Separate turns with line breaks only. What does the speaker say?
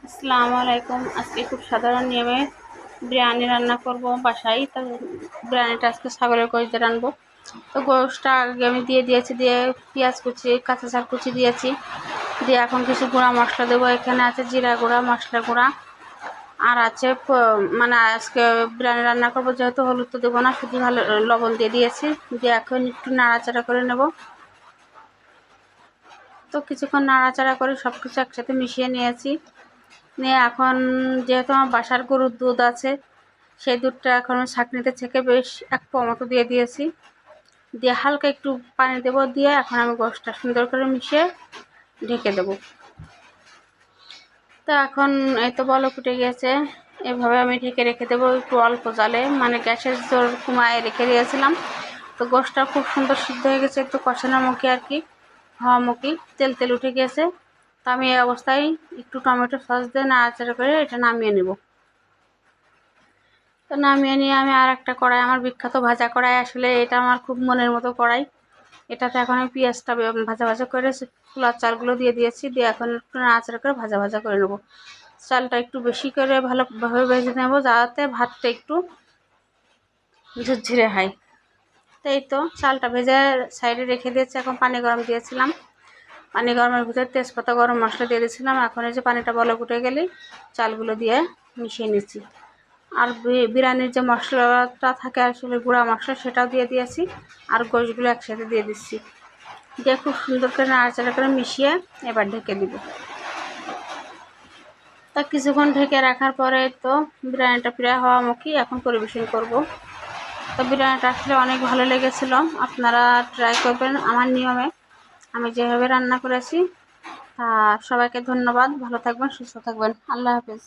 আসসালামু আলাইকুম। আজকে খুব সাধারণ নিয়মে বিরিয়ানি রান্না করব বাসায়। তো বিরিয়ানিটা আজকে ছাগলের গোশত দিয়ে রানবো। তো গোশতটা আগে আমি দিয়ে দিয়েছি, দিয়ে পেঁয়াজ কুচি, কাঁচা ঝাল কুচি দিয়েছি, দিয়ে এখন কিছু গুঁড়া মশলা দেবো। এখানে আছে জিরা গুঁড়া, মশলা গুঁড়া, আর আছে মানে আজকে বিরিয়ানি রান্না করবো যেহেতু হলুদ তো দেবো না, শুধু ভালো লবণ দিয়ে দিয়েছি। দিয়ে এখন একটু নাড়াচাড়া করে নেব। তো কিছুক্ষণ নাড়াচাড়া করে সব কিছু একসাথে মিশিয়ে নিয়েছি। নিয়ে এখন যেহেতু আমার বাসার গরুর দুধ আছে, সেই দুধটা এখন ছাঁকনিতে ছেঁকে বেশ এক পোয়া মতো দিয়ে দিয়েছি। দিয়ে হালকা একটু পানি দেব, দিয়ে এখন আমি গোশতটা সুন্দর করে মিশিয়ে ঢেকে দেব। তো এখন এই তো বলক উঠে গিয়েছে, এভাবে আমি ঢেকে রেখে দেবো একটু অল্প জালে, মানে গ্যাসের জোর কমায় রেখে দিয়েছিলাম। তো গোশতটা খুব সুন্দর সিদ্ধ হয়ে গেছে, একটু কষানোর মুখে আর কি, হাওয়া মুখি তেল তেল উঠে গিয়েছে। তো আমি এই অবস্থায় একটু টমেটো সস দিয়ে নাড়াচাড়া করে এটা নামিয়ে নেব। তো নামিয়ে নিয়ে আমি আর একটা কড়াই, আমার বিখ্যাত ভাজা কড়াই, আসলে এটা আমার খুব মনের মতো কড়াই। এটাতে এখন আমি পেঁয়াজটা ভাজা ভাজা করে ছোলার চালগুলো দিয়ে দিয়েছি, দিয়ে এখন একটু নাড়াচাড়া করে ভাজা ভাজা করে নেব। চালটা একটু বেশি করে ভালোভাবে ভেজে নেব, যাতে ভাতটা একটু ঝুরঝুরে হয়। তো এই তো চালটা ভেজে সাইডে রেখে দিয়েছি। এখন পানি গরম দিয়েছিলাম, পানি গরমের ভিতরে তেজপাতা, গরম মশলা দিয়ে দিয়েছিলাম। এখন এই যে পানিটা বলক উঠে গেলেই চালগুলো দিয়ে মিশিয়ে নিচ্ছি। আর বিরিয়ানির যে মশলাটা থাকে আসলে গুঁড়া মশলা, সেটাও দিয়ে দিয়েছি, আর গোশতগুলো একসাথে দিয়ে দিচ্ছি। দিয়ে খুব সুন্দর করে নাড়াচাড়া করে মিশিয়ে এবার ঢেকে দিব। তা কিছুক্ষণ ঢেকে রাখার পরে তো বিরিয়ানিটা প্রায় হওয়া মুখী, এখন পরিবেশন করব। তো বিরিয়ানিটা আসলে অনেক ভালো লেগেছিল, আপনারা ট্রাই করবেন আমার নিয়মে, আমি যেভাবে রান্না করেছি। তা সবাইকে ধন্যবাদ, ভালো থাকবেন, সুস্থ থাকবেন, আল্লাহ হাফেজ।